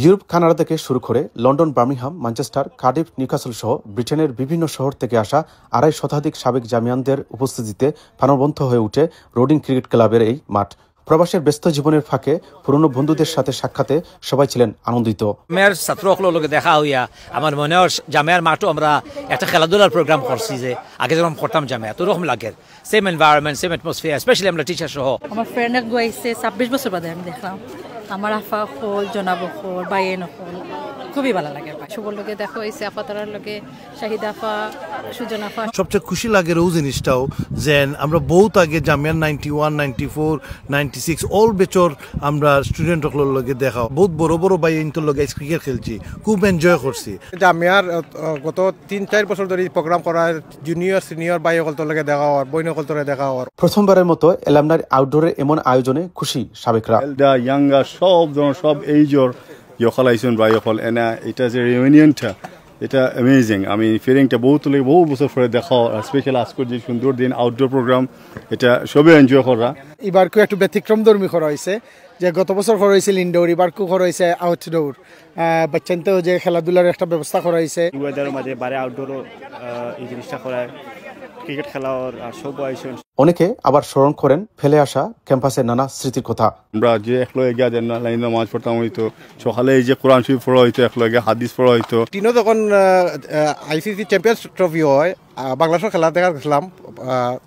Europe, Canada থেকে শুরু করে London, Birmingham, Manchester, Cardiff, Newcastle সহ ব্রিটেনের বিভিন্ন শহর থেকে আসা ২৫০ শতাধিক সাবেক জামিয়ানদের উপস্থিতিতে প্রাণবন্ত হয়ে উঠে রোডিং ক্রিকেট ক্লাবের এই মাঠ। প্রবাসের ব্যস্ত জীবনের ফাঁকে পুরনো বন্ধুদের সাথে সাক্ষাতে সবাই ছিলেন আনন্দিত। জামিয়ার ছাত্রসকলের দেখা হইয়া আমার মনে হয় জামিয়ার মাঠও আমরা একটা খেলাধুলার প্রোগ্রাম করছি, যে আগে যখন করতাম জামিয়া তো ওরকম লাগে, same environment, same atmosphere, specially আমরা টিচার সহ। আমার ফ্রেন্ড গাইছে ২৬ বছর বাদে আমি দেখলাম। আমার আফা হল, জনাব হল, বাইন হল, খুবই ভালো লাগে। সবর লোকে দেখা হয়েছে, আফা তারার লোকে, শাহিদ আফা, সুজন আফা। সবচেয়ে খুশি লাগে ও জিনিসটাও যে আমরা বহুত আগে জামিয়ার 91, 94, 96 অল বেচর আমরা স্টুডেন্ট সকলের লগে দেখা, বহুত বড় বড় ভাই ইন্তর লগে ক্রিকেট খেলছি, খুব এনজয় করছি। জামিয়ার গত ৩-৪ বছর ধরে প্রোগ্রাম করা, জুনিয়র সিনিয়র ভাই সকলের লগে দেখা হওয়ার, বইন সকলের দেখা হওয়ার। প্রথমবারের মতো এলামনার আউটডোরের এমন আয়োজনে খুশি সাবেকরা। ইয়াঙ্গার সব ধরনের সব এইজর যখন আইসন ভাই সকল এনা, এটা যে রিউনিয়নটা এটা অ্যামেজিং। আমি ফিলিংটা বহু বছর পরে দেখা, স্পেশাল আজকের যে সুন্দর দিন আউটডোর প্রোগ্রাম, এটা সবে এনজয় করা। এবার একটু ব্যতিক্রম ধর্মী করা হয়েছে, যে গত বছর করা হয়েছিল ইনডোর, এবার করা হয়েছে আউটডোর। বাচ্চাতেও যে খেলাধুলার একটা ব্যবস্থা করা হয়েছে। ওয়েদারের মাঝে বাইরে আউটডোরও এই জিনিসটা করায়, ক্রিকেট খেলার সব আয়োজন। অনেকে আবার স্মরণ করেন ফেলে আসা ক্যাম্পাসের নানা স্মৃতির কথা। আমরা যে একলগে গিয়া দেন না লাইন নামাজ পড়তাম হইতো, সকালে এই যে কোরআন শরীফ পড়া হইতো, একলগে হাদিস পড়া হইতো। টিনো যখন আইসিসি চ্যাম্পিয়ন্স ট্রফি হয়, বাংলাদেশের খেলা দেখা গেছিলাম,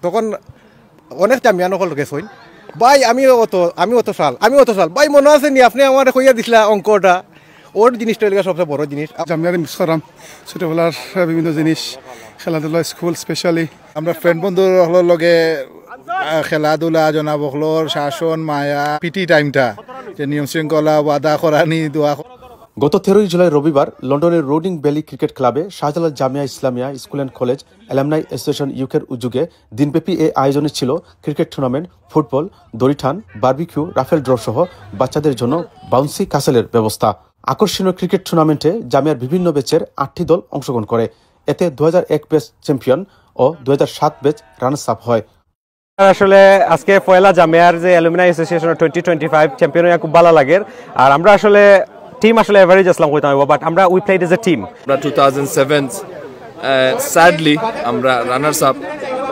তখন অনেক জামিয়ান সকল গেছেন। ভাই আমি অত সাল ভাই মনে আছে নি আপনি আমার কইয়া দিছিলা অঙ্কটা, ওর জিনিসটা সবচেয়ে বড় জিনিস। জামিয়াতে মিস করাম ছোটবেলার বিভিন্ন জিনিস, খেলাধুলা, স্কুল স্পেশালি আমরা ফ্রেন্ড বন্ধুর লগে খেলাধুলা, জনাবকলর শাসন, মায়া, পিটি টাইমটা, যে নিয়ম শৃঙ্খলা, ওয়াদা করানি, দোয়া। গত 13 জুলাই রবিবার লন্ডনের রোডিং ভ্যালি ক্রিকেট ক্লাবে Shahjalal Jamia Islamia school and college alumni association ইউকের উদ্যোগে দিনব্যাপী এই আয়োজনে ছিল ক্রিকেট টুর্নামেন্ট, ফুটবল, দড়িটান, বারবিকিউ, রাফেল ড্র সহ বাচ্চাদের জন্য বাউন্সি কাসেলের ব্যবস্থা। আকর্ষণীয় ক্রিকেট টুর্নামেন্টে জামিয়ার বিভিন্ন ব্যাচের 8টি দল অংশগ্রহণ করে। এতে 2001 ব্যাচ চ্যাম্পিয়ন ও 2007 ব্যাচ রানার্স আপ হয়। আসলে আজকে পয়লা জামিয়ার যে অ্যালুমিনাই অ্যাসোসিয়েশন 2025 চ্যাম্পিয়ন হয়ে খুব ভালো লাগে। আর আমরা আসলে টিম আসলে এভারেজ আসলাম কইতাম, বাট আমরা we played as a team. আমরা 2007 স্যাডলি আমরা রানার্স আপ,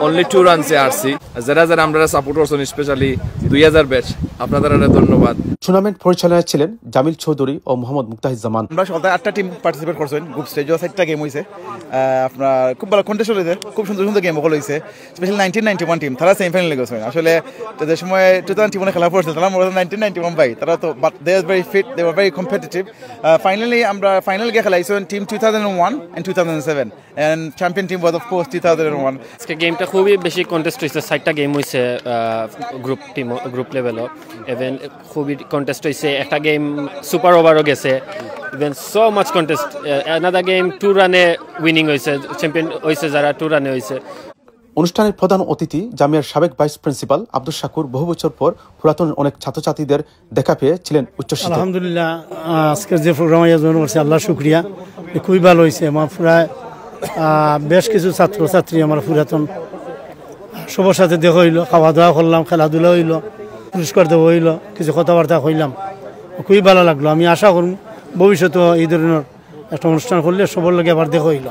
অনলি 2 রানসে আসছি। যারা আমরা সাপোর্ট করছেন, স্পেশালি 2000 ব্যাচ, আপনাদের ধন্যবাদ। টুর্নামেন্ট পরিচালনায় ছিলেন জামিল চৌধুরী ও মোহাম্মদ মুক্তাহিজ্জামান। আমরা সকালে 8টা টিম পার্টিসিপেট করছেন, গ্রুপ স্টেজও 4টা গেম হয়েছে। আপনার খুব ভালো কন্টেস্ট হয়েছে, খুব সুন্দর সুন্দর গেম হল হয়েছে। স্পেশালি 1991 টিম, তারা সেমিফাইনালে গেছেন। আসলে তাদের সময় 2021 খেলা পড়ছে, তারা 1991 ভাই, তারা তো but they are very fit, they were very competitive. Finally আমরা ফাইনাল গিয়ে খেলাইছেন team 2001 and 2007, and champion team was of course 2001। আজকে গেমটা খুবই বেশি কন্টেস্ট হয়েছে, 4টা গেম হয়েছে গ্রুপ লেভেলও। ইভেন খুবই কন্টেস্ট হয়েছে, একটা গেম সুপার ওভারও গেছে। Even so much contest, another game 2 রানে উইনিং হয়েছে, চ্যাম্পিয়ন হয়েছে যারা 2 রানে হয়েছে। অনুষ্ঠানের প্রধান অতিথি জামিয়ার সাবেক ভাইস প্রিন্সিপাল আব্দুল শাকুর বহু বছর পর পুরাতন অনেক ছাত্রছাত্রীদের দেখা পেয়ে ছিলেন উচ্ছ্বসিত। আলহামদুলিল্লাহ, আজকের যে প্রোগ্রাম আয়োজন করছে আল্লাহ শুক্রিয়া, খুবই ভালো হয়েছে। আমার প্রায় বেশ কিছু ছাত্রছাত্রী আমার পুরাতন সবার সাথে দেখা হইলো, খাওয়া দাওয়া করলাম, খেলাধুলা হইল, পুরস্কার দেওয়া হইল, কিছু কথাবার্তা হইলাম, খুবই ভালো লাগলো। আমি আশা করুন ভবিষ্যতে এই ধরনের একটা অনুষ্ঠান করলে সবার লগে আবার দেখা হইল।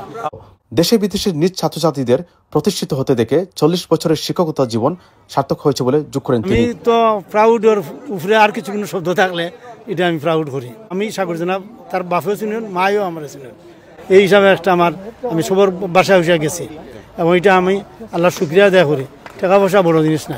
দেশে বিদেশের নিজ ছাত্রছাত্রীদের প্রতিষ্ঠিত হতে দেখে 40 বছরের শিক্ষকতা জীবন সার্থক হয়েছে বলে যোগ করেন তিনি। আমি তো প্রাউডের উপরে আর কিছু কোনো শব্দ থাকলে এটা আমি প্রাউড করি। আমি সাগর জনাব তার বাপেও ছিলেন, মায়েও আমার ছিলেন, এই হিসাবে একটা আমি সবার বাসায় বসে গেছি, এবং এটা আমি আল্লাহ শুক্রিয়া আদায় করি। টাকা পয়সা বড় জিনিস না,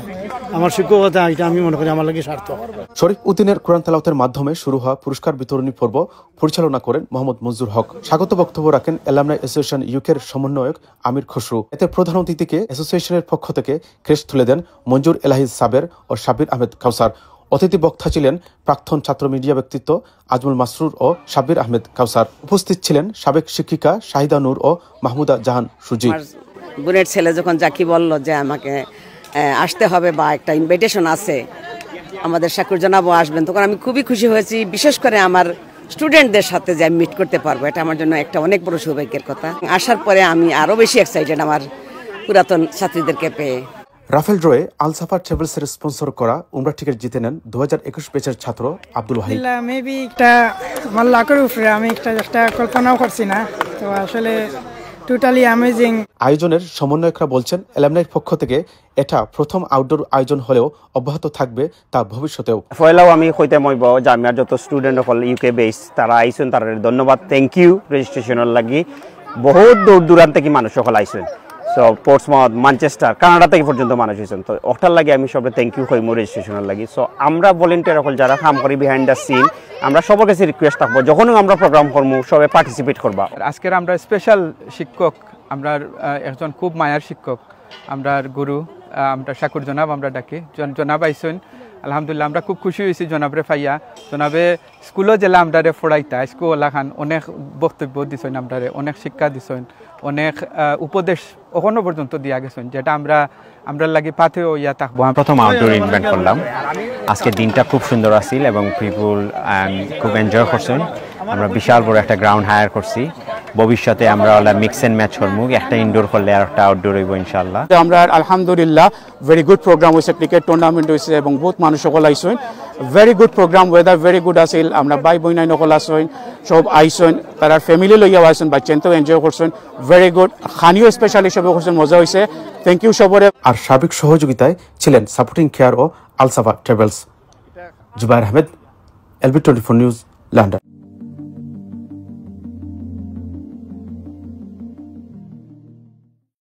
আমার শিক্ষকতা এটা আমি মনে করি আমার লাগে সার্থক। শরীফ উদ্দিনের কোরআন তেলাওয়াতের মাধ্যমে শুরু হওয়া পুরস্কার বিতরণী পর্ব পরিচালনা করেন মোহাম্মদ মঞ্জুর হক। স্বাগত বক্তব্য রাখেন অ্যালামনাই অ্যাসোসিয়েশন ইউকের সমন্বয়ক আমির খসরু। এতে প্রধান অতিথিকে অ্যাসোসিয়েশনের পক্ষ থেকে ক্রেস্ট তুলে দেন মঞ্জুর এলাহিজ সাবের ও সাব্বির আহমেদ কাউসার। অতিথি বক্তা ছিলেন প্রাক্তন ছাত্র মিডিয়া ব্যক্তিত্ব আজমুল মাসরুর ও সাব্বির আহমেদ কাউসার। উপস্থিত ছিলেন সাবেক শিক্ষিকা শাহিদা নূর ও মাহমুদা জাহান সুজি। বোনের ছেলে যখন জাকি বলল যে আমাকে আসতে হবে বা একটা ইনভাইটেশন আছে, আমাদের শাকুর জানাবো আসবেন, তখন আমি খুবই খুশি হয়েছি। বিশেষ করে আমার স্টুডেন্টদের সাথে যে আমি মিট করতে পারবো, এটা আমার জন্য একটা অনেক বড় সৌভাগ্যের কথা। আসার পরে আমি আরও বেশি এক্সাইটেড আমার পুরাতন ছাত্রীদেরকে পেয়ে। রাফেল ড্রয়ে আলসাফা ট্রাভেলসের স্পন্সর করা উমরা টিকিট জিতে নেন 2021 ব্যাচের ছাত্র আব্দুল ওয়াহিদ। মেবি একটা আমার লাখের উপরে, আমি একটা কল্পনাও করছি না, তো আসলে টোটালি অ্যামেজিং। আয়োজনের সমন্বয়করা বলছেন অ্যালামনাইর পক্ষ থেকে এটা প্রথম আউটডোর আয়োজন হলেও অব্যাহত থাকবে তা ভবিষ্যতেও। পয়লাও আমি কইতে মইব জামিয়ার যত স্টুডেন্ট হল ইউকে বেস তারা আইসেন, তার ধন্যবাদ, থ্যাংক ইউ রেজিস্ট্রেশনের লাগি। বহুত দূর দূরান্ত থেকে মানুষ সকল আইসেন, সো পোর্টসমাউথ, ম্যানচেস্টার, কানাডা থেকে পর্যন্ত মানুষ হয়েছেন। তো ওটার লাগে আমি সবাই থ্যাংক ইউ কইমু রেজিস্ট্রেশনের লাগি। সো আমরা ভলেন্টিয়ার সকল যারা কাম করি বিহাইন্ড দ্য সিন, আমরা সবার কাছে রিকোয়েস্ট থাকবো যখনই আমরা প্রোগ্রাম করবো সবাই পার্টিসিপেট করবা। আজকের আমরা স্পেশাল শিক্ষক, আমরা একজন খুব মায়ার শিক্ষক, আমরা গুরু, আমরা শাকুর জনাব আমরা ডাকি, জনাব আইসেন। আলহামদুলিল্লাহ আমরা খুব খুশি হয়েছি জনাবরে পাইয়া। জনাবে স্কুলও জেলা আমরা ফোড়াইতা, স্কুল খান অনেক বক্তব্য দিছেন, আমরা অনেক শিক্ষা দিছেন, অনেক উপদেশ এখনো পর্যন্ত দিয়া গেছেন, যেটা আমরা লাগি পাথেও ইয়া থাকবো। প্রথম আউটডোর ইভেন্ট করলাম, আজকের দিনটা খুব সুন্দর আছিল এবং পিপুল খুব এনজয় করছেন। আমরা বিশাল বড় একটা গ্রাউন্ড হায়ার করছি, ভবিষ্যতে আমরা মিক্স এন্ড ম্যাচ করবো, একটা ইনডোর করলে আর একটা আউটডোর হইব ইনশাআল্লাহ। আমরা আলহামদুলিল্লাহ ভেরি গুড প্রোগ্রাম হয়েছে, ক্রিকেট টুর্নামেন্ট হয়েছে এবং বহুত মানুষ সকল আইসেন। Very good program, weather very good আছিল। আমরা ভাই বইনাই নকল আসেন, সব আইসেন, তারা ফ্যামিলি লইয়াও আইসেন, বাচ্চাতেও এনজয় করছেন। ভেরি গুড, খানিও স্পেশালি সবে করছেন, মজা হয়েছে। থ্যাংক ইউ সবরে। আর সার্বিক সহযোগিতায় ছিলেন সাপোর্টিং কেয়ার ও Alsafa travels. Zubair Ahmed, LB24 news, London.